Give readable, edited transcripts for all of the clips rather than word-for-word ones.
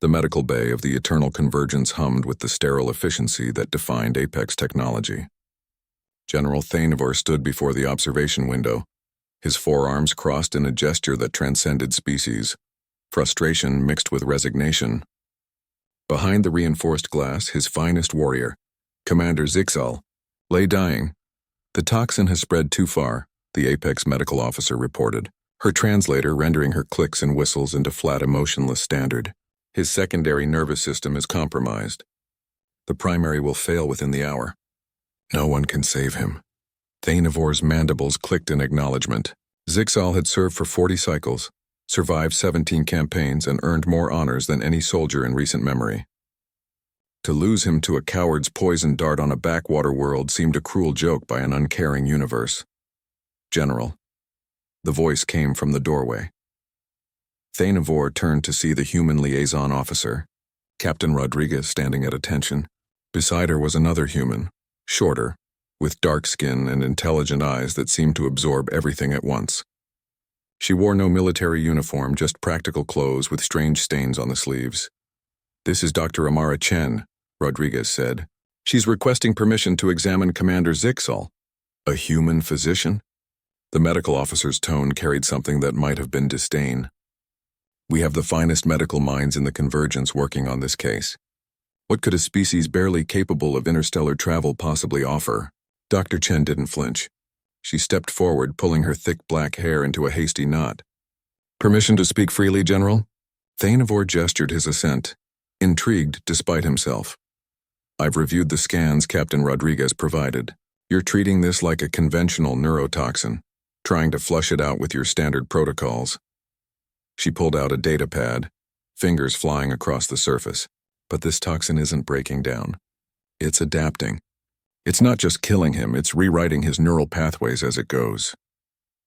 The medical bay of the Eternal Convergence hummed with the sterile efficiency that defined Apex technology. General Thanivor stood before the observation window, his forearms crossed in a gesture that transcended species, frustration mixed with resignation. Behind the reinforced glass, his finest warrior, Commander Zixal, lay dying. The toxin has spread too far, the Apex medical officer reported, her translator rendering her clicks and whistles into flat emotionless standard. His secondary nervous system is compromised. The primary will fail within the hour. No one can save him. Thanivor's mandibles clicked in acknowledgement. Zixal had served for 40 cycles, survived 17 campaigns, and earned more honors than any soldier in recent memory. To lose him to a coward's poison dart on a backwater world seemed a cruel joke by an uncaring universe. General. The voice came from the doorway. Thanivor turned to see the human liaison officer, Captain Rodriguez, standing at attention. Beside her was another human, shorter, with dark skin and intelligent eyes that seemed to absorb everything at once. She wore no military uniform, just practical clothes with strange stains on the sleeves. "This is Dr. Amara Chen," Rodriguez said. "She's requesting permission to examine Commander Zixal." A human physician? The medical officer's tone carried something that might have been disdain. "We have the finest medical minds in the Convergence working on this case. What could a species barely capable of interstellar travel possibly offer?" Dr. Chen didn't flinch. She stepped forward, pulling her thick black hair into a hasty knot. "Permission to speak freely, General?" Thanivor gestured his assent, intrigued despite himself. "I've reviewed the scans Captain Rodriguez provided. You're treating this like a conventional neurotoxin, trying to flush it out with your standard protocols." She pulled out a data pad, fingers flying across the surface. "But this toxin isn't breaking down. It's adapting. It's not just killing him, it's rewriting his neural pathways as it goes."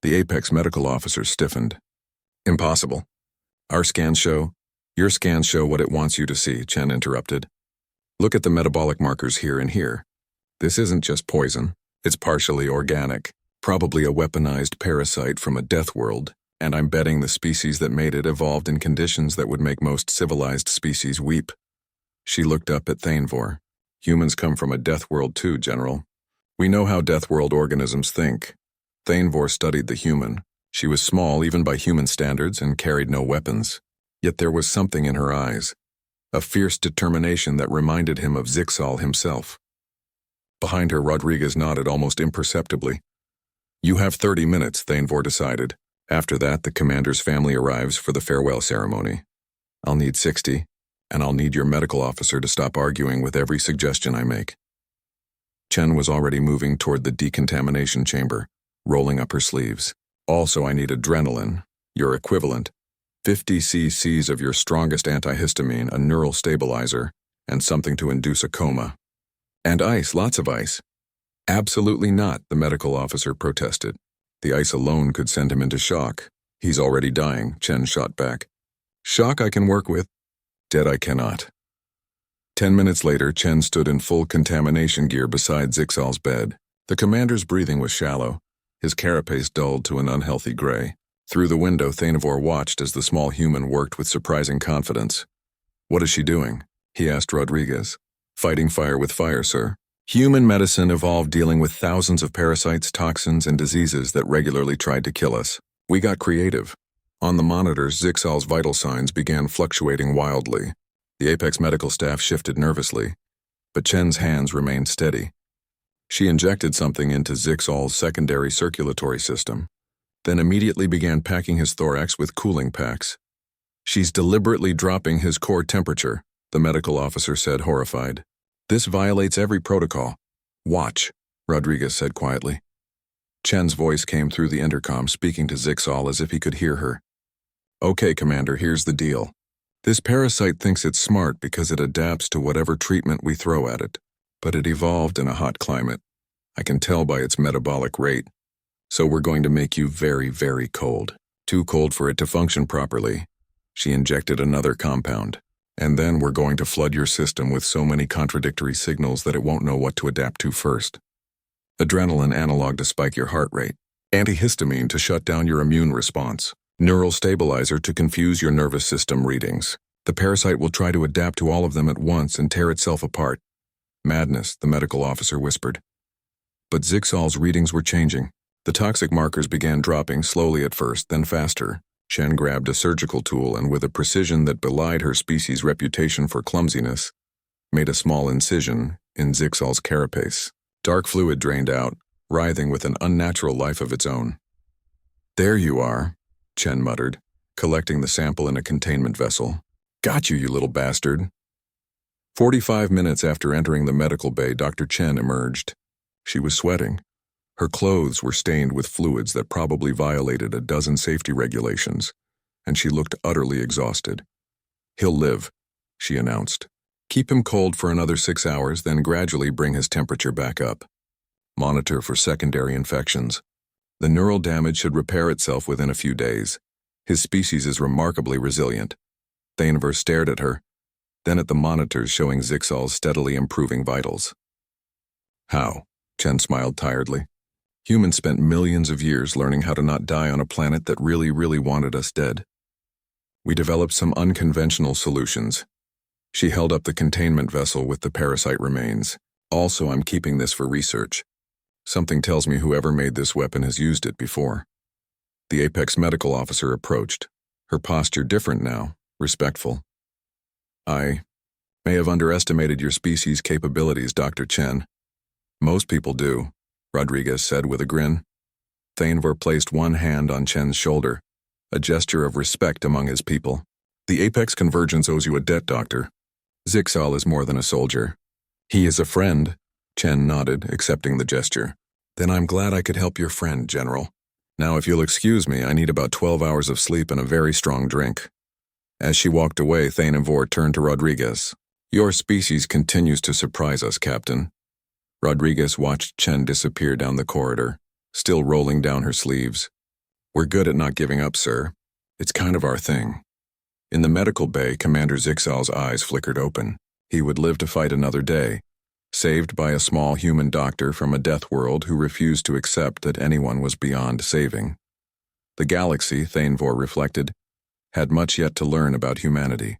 The Apex medical officer stiffened. "Impossible. Your scans show what it wants you to see," Chen interrupted. "Look at the metabolic markers here and here. This isn't just poison. It's partially organic, probably a weaponized parasite from a death world, and I'm betting the species that made it evolved in conditions that would make most civilized species weep." She looked up at Thanivor. "Humans come from a death world too, General. We know how death world organisms think." Thanivor studied the human. She was small even by human standards and carried no weapons. Yet there was something in her eyes, a fierce determination that reminded him of Zixal himself. Behind her, Rodriguez nodded almost imperceptibly. "You have 30 minutes, Thanivor decided. After that, the commander's family arrives for the farewell ceremony. I'll need 60, and I'll need your medical officer to stop arguing with every suggestion I make." Chen was already moving toward the decontamination chamber, rolling up her sleeves. "Also, I need adrenaline, your equivalent, 50 cc's of your strongest antihistamine, a neural stabilizer, and something to induce a coma. And ice, lots of ice." "Absolutely not," the medical officer protested. "The ice alone could send him into shock. He's already dying," Chen shot back. "Shock I can work with. Dead I cannot." 10 minutes later, Chen stood in full contamination gear beside Zixal's bed. The commander's breathing was shallow, his carapace dulled to an unhealthy gray. Through the window, Thanivor watched as the small human worked with surprising confidence. "What is she doing?" he asked Rodriguez. "Fighting fire with fire, sir. Human medicine evolved dealing with thousands of parasites, toxins, and diseases that regularly tried to kill us. We got creative." On the monitors, Zixal's vital signs began fluctuating wildly. The Apex medical staff shifted nervously, but Chen's hands remained steady. She injected something into Zixal's secondary circulatory system, then immediately began packing his thorax with cooling packs. "She's deliberately dropping his core temperature," the medical officer said, horrified. "This violates every protocol." "Watch," Rodriguez said quietly. Chen's voice came through the intercom, speaking to Zixal as if he could hear her. "Okay, Commander, here's the deal. This parasite thinks it's smart because it adapts to whatever treatment we throw at it, but it evolved in a hot climate. I can tell by its metabolic rate. So we're going to make you very, very cold. Too cold for it to function properly." She injected another compound. "And then we're going to flood your system with so many contradictory signals that it won't know what to adapt to first. Adrenaline analog to spike your heart rate, antihistamine to shut down your immune response, neural stabilizer to confuse your nervous system readings. The parasite will try to adapt to all of them at once and tear itself apart. Madness, the medical officer whispered. But Zixal's readings were changing. The toxic markers began dropping slowly at first, then faster. Chen grabbed a surgical tool and, with a precision that belied her species' reputation for clumsiness, made a small incision in Zixal's carapace. Dark fluid drained out, writhing with an unnatural life of its own. "There you are," Chen muttered, collecting the sample in a containment vessel. "Got you, you little bastard." 45 minutes after entering the medical bay, Dr. Chen emerged. She was sweating. Her clothes were stained with fluids that probably violated a dozen safety regulations, and she looked utterly exhausted. "He'll live," she announced. "Keep him cold for another 6 hours, then gradually bring his temperature back up. Monitor for secondary infections. The neural damage should repair itself within a few days. His species is remarkably resilient." Thanever stared at her, then at the monitors showing Zixal's steadily improving vitals. "How?" Chen smiled tiredly. "Humans spent millions of years learning how to not die on a planet that really, really wanted us dead. We developed some unconventional solutions." She held up the containment vessel with the parasite remains. "Also, I'm keeping this for research. Something tells me whoever made this weapon has used it before." The Apex medical officer approached, her posture different now, respectful. "I may have underestimated your species' capabilities, Dr. Chen." "Most people do," Rodriguez said with a grin. Thanever placed one hand on Chen's shoulder, a gesture of respect among his people. "The Apex Convergence owes you a debt, Doctor. Zixal is more than a soldier. He is a friend." Chen nodded, accepting the gesture. "Then I'm glad I could help your friend, General. Now, if you'll excuse me, I need about 12 hours of sleep and a very strong drink." As she walked away, Thanever turned to Rodriguez. "Your species continues to surprise us, Captain." Rodriguez watched Chen disappear down the corridor, still rolling down her sleeves. "We're good at not giving up, sir. It's kind of our thing." In the medical bay, Commander Zixal's eyes flickered open. He would live to fight another day, saved by a small human doctor from a death world who refused to accept that anyone was beyond saving. The galaxy, Thanever reflected, had much yet to learn about humanity.